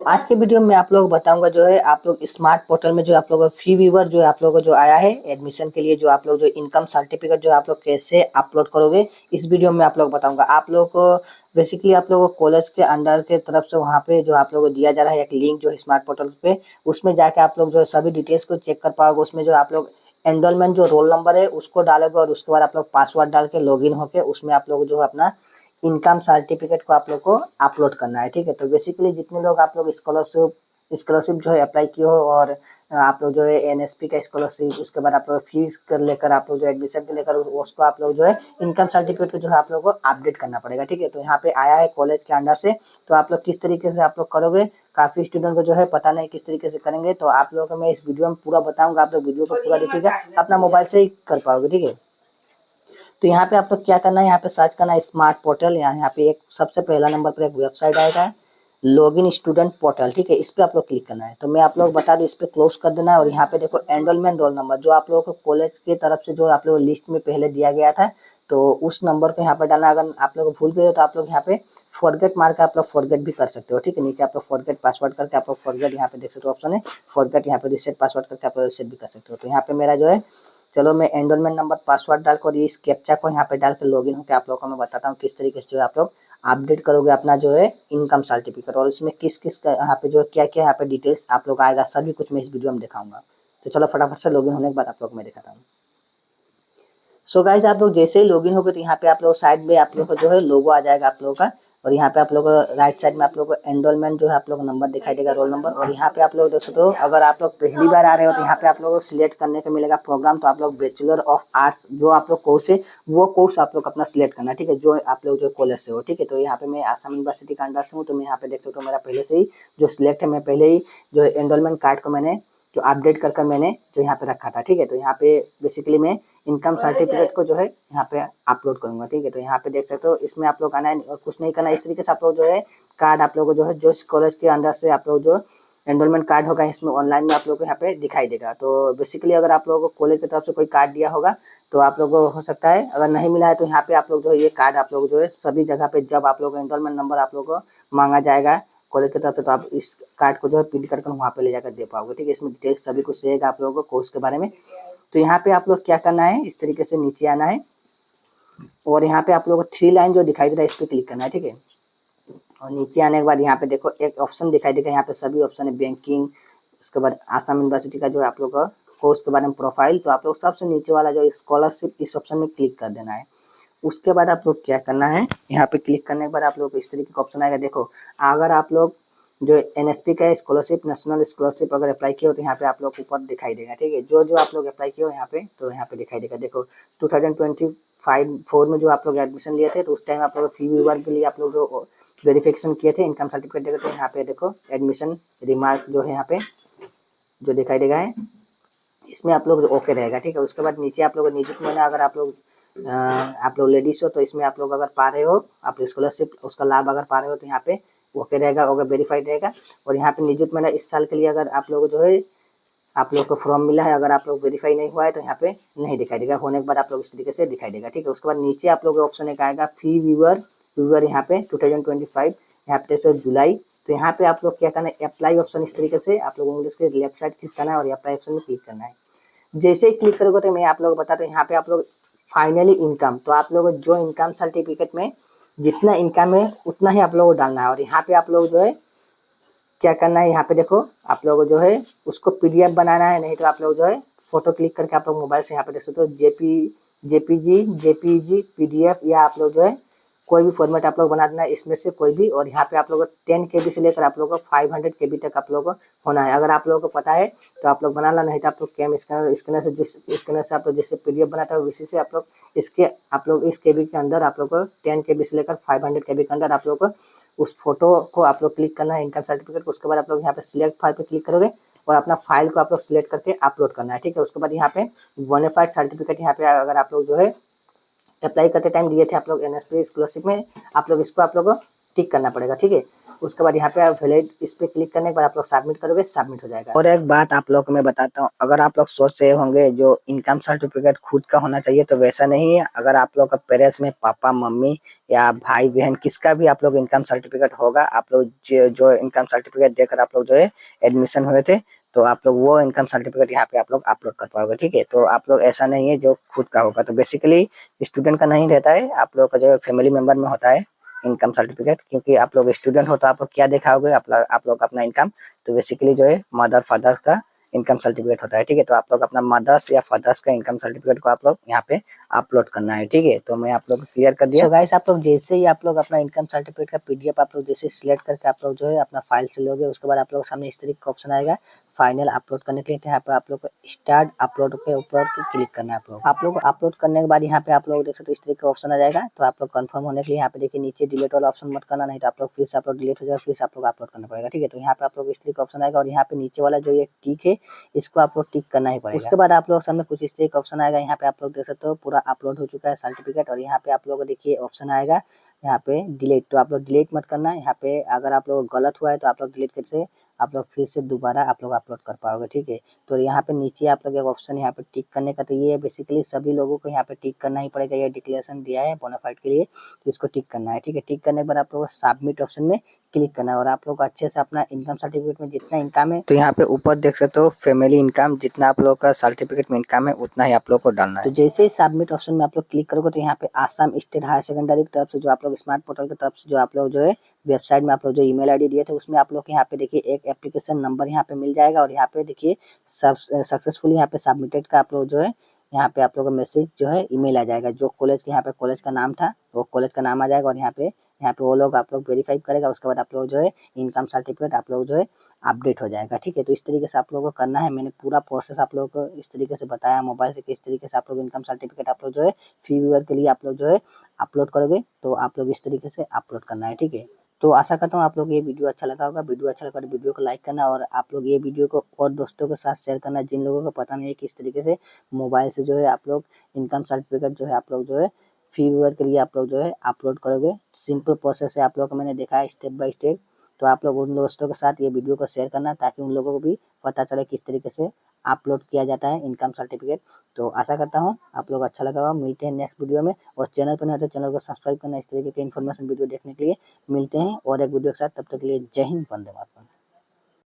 आज के वीडियो में आप लोग बताऊंगा जो है आप लोग स्मार्ट पोर्टल में जो आप लोग फी व्यूवर जो आप लोगों को जो आया है एडमिशन के लिए जो आप लोग जो इनकम सर्टिफिकेट जो आप लोग कैसे अपलोड करोगे इस वीडियो में आप लोग बताऊंगा। आप लोग को बेसिकली आप लोगों को कॉलेज के अंडर के तरफ से वहाँ पे जो आप लोगों को दिया जा रहा है एक लिंक जो है स्मार्ट पोर्टल पे, उसमें जाके आप लोग जो है सभी डिटेल्स को चेक कर पाओगे। उसमें जो आप लोग एनरोलमेंट जो रोल नंबर है उसको डालोगे और उसके बाद आप लोग पासवर्ड डाल के लॉगिन होके उसमें आप लोग जो है अपना इनकम सर्टिफिकेट को आप लोग को अपलोड करना है। ठीक है, तो बेसिकली जितने लोग आप लोग स्कॉलरशिप जो है अप्लाई किए हो और आप लोग जो है एनएसपी का स्कॉलरशिप, उसके बाद आप लोग फीस कर लेकर आप लोग जो एडमिशन के लेकर उसको आप लोग जो है इनकम सर्टिफिकेट को जो है आप लोग को अपडेट करना पड़ेगा। ठीक है, तो यहाँ पे आया है कॉलेज के अंडर से, तो आप लोग किस तरीके से आप लोग करोगे, काफी स्टूडेंट को जो है पता नहीं किस तरीके से करेंगे, तो आप लोगों को मैं इस वीडियो में पूरा बताऊंगा। आप लोग वीडियो को पूरा देखिएगा, अपना मोबाइल से ही कर पाओगे। ठीक है, तो यहाँ पे आप लोग क्या करना है, यहाँ पे सर्च करना है स्मार्ट पोर्टल। यहाँ पे एक सबसे पहला नंबर पर एक वेबसाइट आएगा लॉगिन स्टूडेंट पोर्टल। ठीक है, इस पे आप लोग क्लिक करना है। तो मैं आप लोग बता दूं, इस पे क्लोज कर देना है और यहाँ पे देखो एनरोलमेंट रोल नंबर जो आप लोगों को कॉलेज की तरफ से जो आप लोग लिस्ट में पहले दिया गया था, तो उस नंबर को यहाँ पे डालना। अगर आप लोग भूल गए हो तो आप लोग यहाँ पे फॉरगेट मार के आप लोग फॉरगेट भी कर सकते हो। ठीक है, नीचे आप लोग फॉरगेट पासवर्ड करके आप लोग फॉरगेट यहाँ पे देख सकते हो ऑप्शन है फॉरगेट, यहाँ पे रिसेट पासवर्ड करके आप लोग रिसेट भी कर सकते हो। तो यहाँ पे मेरा जो है, चलो मैं एनरोलमेंट नंबर पासवर्ड डालकर इस कैप्चा को यहाँ पे डाल के लॉगिन होकर आप लोगों को मैं बताता हूँ किस तरीके से जो है आप लोग अपडेट करोगे अपना जो है इनकम सर्टिफिकेट, और इसमें किस किस का यहाँ पे जो क्या क्या यहाँ पे डिटेल्स आप लोग आएगा, सभी कुछ मैं इस वीडियो में दिखाऊंगा। तो चलो फटाफट से लॉगिन होने के बाद आप लोग मैं दिखाता हूँ। सो गाइस, आप लोग जैसे ही लॉगिन होगे तो यहाँ पे आप लोग साइड में आप लोग को जो है लोगो आ जाएगा आप लोगों का, और यहाँ पे आप लोग को राइट साइड में आप लोग को एनरोलमेंट जो है आप लोग नंबर दिखाई देगा, रोल नंबर। और यहाँ पे आप लोग देख सकते हो, अगर आप लोग पहली बार आ रहे हो तो यहाँ पे आप लोग को सिलेक्ट करने को मिलेगा प्रोग्राम। तो आप लोग बैचलर ऑफ आर्ट्स जो आप लोग कोर्स है वो कोर्स आप लोग अपना सिलेक्ट करना। ठीक है, जो आप लोग जो कॉलेज से हो। ठीक है, तो यहाँ पे मैं आसाम यूनिवर्सिटी का अंडर से हूँ, तो मैं यहाँ पे देख सकता हूँ मेरा पहले से ही जो सिलेक्ट है, मैं पहले ही जो एनरोलमेंट कार्ड को मैंने जो अपडेट कर मैंने जो यहाँ पे रखा था। ठीक है, तो यहाँ पे बेसिकली मैं इनकम सर्टिफिकेट को जो है यहाँ पे अपलोड करूंगा। ठीक है, तो यहाँ पे देख सकते हो, इसमें आप लोग आना है और कुछ नहीं करना। इस तरीके से आप लोग जो है कार्ड आप लोग को जो है जो कॉलेज के अंदर से आप लोग जो एनरोलमेंट कार्ड होगा इसमें ऑनलाइन में आप लोग को यहाँ पे दिखाई देगा। तो बेसिकली अगर आप लोगों को कॉलेज की तरफ से कोई कार्ड दिया होगा तो आप लोग को हो सकता है, अगर नहीं मिला है तो यहाँ पे आप लोग जो है ये कार्ड आप लोग जो है सभी जगह पे जब आप लोग एनरोलमेंट नंबर आप लोग को मांगा जाएगा कॉलेज की तरफ से, तो आप इस कार्ड को जो है प्रिंट करके वहाँ पे ले जाकर दे पाओगे। ठीक है, इसमें डिटेल्स सभी कुछ रहेगा आप लोगों को कोर्स के बारे में। तो यहाँ पे आप लोग क्या करना है, इस तरीके से नीचे आना है और यहाँ पे आप लोगों को 3 लाइन जो दिखाई दे रहा है इस पे क्लिक करना है। ठीक है, और नीचे आने के बाद यहाँ पे देखो एक ऑप्शन दिखाई देगा, यहाँ पे सभी ऑप्शन है बैंकिंग, उसके बाद आसाम यूनिवर्सिटी का जो है आप लोग का कोर्स के बारे में प्रोफाइल। तो आप लोग सबसे नीचे वाला जो स्कॉलरशिप इस ऑप्शन में क्लिक कर देना है। उसके बाद आप लोग क्या करना है, यहाँ पे क्लिक करने के बाद आप लोग इस तरीके का ऑप्शन आएगा। देखो, अगर आप लोग जो एनएसपी का स्कॉलरशिप नेशनल स्कॉलरशिप अगर अप्लाई किए हो तो यहाँ पे आप लोग ऊपर दिखाई देगा। ठीक है, जो जो आप लोग अप्लाई किए हो यहाँ पे, तो यहाँ पे दिखाई देगा। देखो 2025-4 में जो आप लोग एडमिशन लिए थे तो उस टाइम आप लोग फी व्यूवर के लिए आप लोग जो वेरिफिकेशन किए थे इनकम सर्टिफिकेट देगा, तो यहाँ पे देखो एडमिशन रिमार्क जो है यहाँ पे जो दिखाई देगा है, इसमें आप लोग ओके रहेगा। ठीक है, उसके बाद नीचे आप लोग नियुक्त में अगर आप लोग लेडीज हो तो इसमें आप लोग अगर पा रहे हो आप स्कॉलरशिप उसका लाभ अगर पा रहे हो तो यहाँ पे ओके रहेगा, ओके वेरीफाइड रहेगा। और यहाँ पे नियुक्त में इस साल के लिए अगर आप लोग जो है आप लोग को फॉर्म मिला है, अगर आप लोग वेरीफाई नहीं हुआ है तो यहाँ पे नहीं दिखाई देगा, होने के बाद आप लोग इस तरीके से दिखाई देगा। ठीक है, उसके बाद नीचे आप लोग ऑप्शन एक आएगा फी व्यूअर यहाँ पे 2025 यहाँ पे जैसे जुलाई। तो यहाँ पे आप लोग क्या करना है, अप्लाई ऑप्शन इस तरीके से आप लोग इंग्लिश के लेफ्ट साइड क्लिक करना है और अप्लाई ऑप्शन में क्लिक करना है। जैसे ही क्लिक करोगे तो मैं आप लोग बता दूं, यहाँ पे आप लोग फाइनली इनकम, तो आप लोग जो इनकम सर्टिफिकेट में जितना इनकम है उतना ही आप लोग को डालना है। और यहाँ पे आप लोग जो है क्या करना है, यहाँ पे देखो आप लोग जो है उसको पीडीएफ बनाना है, नहीं तो आप लोग जो है फोटो क्लिक करके आप लोग मोबाइल से यहाँ पे देख सकते हो जेपीजी पीडीएफ, या आप लोग जो है कोई भी फॉर्मेट आप लोग बना देना है इसमें से कोई भी। और यहाँ पे आप लोग 10 KB से लेकर आप लोग को 500 KB तक आप लोग को होना है। अगर आप लोगों को पता है तो आप लोग बना ला, नहीं तो आप लोग कैम स्कैनर से जिस स्कैनर से आप लोग जैसे पीडीएफ बनाता है उसी से आप लोग इस KB के अंदर आप लोग को 10 KB से लेकर 500 KB के अंदर आप लोग को उस फोटो को आप लोग क्लिक करना है इनकम सर्टिफिकेट को। उसके बाद आप लोग यहाँ पे सिलेक्ट फाइल पे क्लिक करोगे और अपना फाइल को आप लोग सिलेक्ट करके अपलोड करना है। ठीक है, उसके बाद यहाँ पे बोनाफाइड सर्टिफिकेट यहाँ पे अगर आप लोग जो है अप्लाई करते टाइम दिए थे आप लोग एनएसपी स्कॉलरशिप में, आप लोग इसको आप लोग को टिक करना पड़ेगा। ठीक है, उसके बाद यहाँ पे आप वैलिड इस पे क्लिक करने के बाद आप लोग सबमिट करोगे, सबमिट हो जाएगा। और एक बात आप लोग को मैं बताता हूँ, अगर आप लोग सोच रहे होंगे जो इनकम सर्टिफिकेट खुद का होना चाहिए, तो वैसा नहीं है। अगर आप लोग का पेरेंट्स में पापा मम्मी या भाई बहन किसका भी आप लोग इनकम सर्टिफिकेट होगा, आप लोग जो इनकम सर्टिफिकेट देकर आप लोग जो है एडमिशन हुए थे, तो आप लोग वो इनकम सर्टिफिकेट यहाँ पे आप लोग अपलोड कर पाओगे। ठीक है, तो आप लोग ऐसा नहीं है जो खुद का होगा। तो बेसिकली स्टूडेंट का नहीं रहता है, आप लोग का जो फैमिली मेंबर में होता है इनकम सर्टिफिकेट, क्योंकि आप लोग स्टूडेंट हो तो आप लोग क्या दिखाओगे, आप लोग अपना इनकम। तो बेसिकली जो है मदर फादर का इनकम सर्टिफिकेट होता है। ठीक है, तो आप लोग अपना मदर्स या फादर्स का इनकम सर्टिफिकेट को आप लोग यहाँ पे अपलोड करना है। ठीक है, तो मैं आप लोग को क्लियर कर दिया। सो गाइस, आप लोग जैसे ही आप लोग अपना इनकम सर्टिफिकेट का पीडीएफ आप लोग जैसे सिलेक्ट करके आप लोग जो है अपना फाइल से लोगे, उसके बाद आप लोग सामने इस तरीके का ऑप्शन आएगा फाइनल अपलोड करने के लिए। यहाँ पे आप लोग को स्टार्ट अपलोड के ऊपर क्लिक करना है। आप लोग अपलोड करने के बाद यहाँ पे आप लोग देख सकते हो इस तरीके का ऑप्शन आ जाएगा। तो आप लोग कंफर्म होने के लिए यहाँ पे देखिए नीचे डिलीट वाला ऑप्शन मत करना, नहीं तो आप लोग फिर से अपलोड डिलीट हो जाएगा, फिर से आप लोग अपलोड करना पड़ेगा। ठीक है, तो यहाँ पे आप लोग इस तरीके का ऑप्शन आएगा और यहाँ पे नीचे वाला जो ये टिक है इसको आप लोग टिक करना ही पड़ेगा। उसके बाद आप लोग सामने कुछ इस तरीके का ऑप्शन आएगा। यहाँ पे आप लोग देख सकते हो पूरा अपलोड हो चुका है सर्टिफिकेट, और यहाँ पे आप लोग को देखिए ऑप्शन आएगा यहाँ पे डिलीट। तो आप लोग डिलीट मत करना, यहाँ पे अगर आप लोग गलत हुआ है तो आप लोग डिलीट करके आप लोग फिर से दोबारा आप लोग अपलोड कर पाओगे। ठीक है, तो यहाँ पे नीचे आप लोग एक ऑप्शन यहाँ पे टिक करने का, तो ये बेसिकली सभी लोगों को यहाँ पे टिक करना ही पड़ेगा। ये डिक्लेरेशन दिया है बोनाफाइड के लिए, तो इसको टिक करना है। ठीक है, टिक करने के बाद आप लोग सबमिट ऑप्शन में क्लिक करना है और आप लोग अच्छे से अपना इनकम सर्टिफिकेट में जितना इनकम है, तो यहाँ पे ऊपर देख सकते हो फैमिली इनकम, जितना आप लोग का सर्टिफिकेट में इनकम है उतना ही आप लोग को डालना है। तो जैसे ही सबमिट ऑप्शन में आप लोग क्लिक करोगे तो यहाँ पे आसाम स्टेट हायर सेकेंडरी की तरफ से जो आप लोग स्मार्ट पोर्टल की तरफ से जो आप लोग जो है वेबसाइट में आप लोग जो ईमेल आईडी दिए थे उसमें आप लोग यहाँ पे देखिए एक एप्लीकेशन नंबर यहाँ पे मिल जाएगा, और यहाँ पे देखिए सब सक्सेसफुली यहाँ पे सबमिटेड का आप लोग जो है यहाँ पे आप लोग का मैसेज जो है ईमेल आ जाएगा। जो कॉलेज के यहाँ पे कॉलेज का नाम था वो कॉलेज का नाम आ जाएगा, और यहाँ पे वो लोग आप लोग वेरीफाई करेगा। उसके बाद आप लोग जो है इनकम सर्टिफिकेट आप लोग जो है अपडेट हो जाएगा। ठीक है, तो इस तरीके से आप लोगों को करना है। मैंने पूरा प्रोसेस आप लोगों को इस तरीके से बताया मोबाइल से किस तरीके से आप लोग इनकम सर्टिफिकेट आप लोग जो है फी व्यूअर के लिए आप लोग जो है अपलोड करोगे, तो आप लोग इस तरीके से अपलोड करना है। ठीक है, तो आशा करता हूँ आप लोग ये वीडियो अच्छा लगा होगा। वीडियो अच्छा लगा तो वीडियो को लाइक करना, और आप लोग ये वीडियो को और दोस्तों के साथ शेयर करना जिन लोगों को पता नहीं है किस तरीके से मोबाइल से जो है आप लोग इनकम सर्टिफिकेट जो है आप लोग जो है फी व्यूअर के लिए आप लोग जो है अपलोड करोगे। सिंपल प्रोसेस है, आप लोग को मैंने दिखाया स्टेप बाय स्टेप। तो आप लोग उन दोस्तों के साथ ये वीडियो को शेयर करना ताकि उन लोगों को भी पता चले किस तरीके से अपलोड किया जाता है इनकम सर्टिफिकेट। तो आशा करता हूँ आप लोग अच्छा लगा होगा। मिलते हैं नेक्स्ट वीडियो में, और चैनल पर नहीं तो चैनल को सब्सक्राइब करना इस तरीके के इन्फॉर्मेशन वीडियो देखने के लिए। मिलते हैं और एक वीडियो के साथ, तब तक के लिए जय हिंद, वंदे मातरम।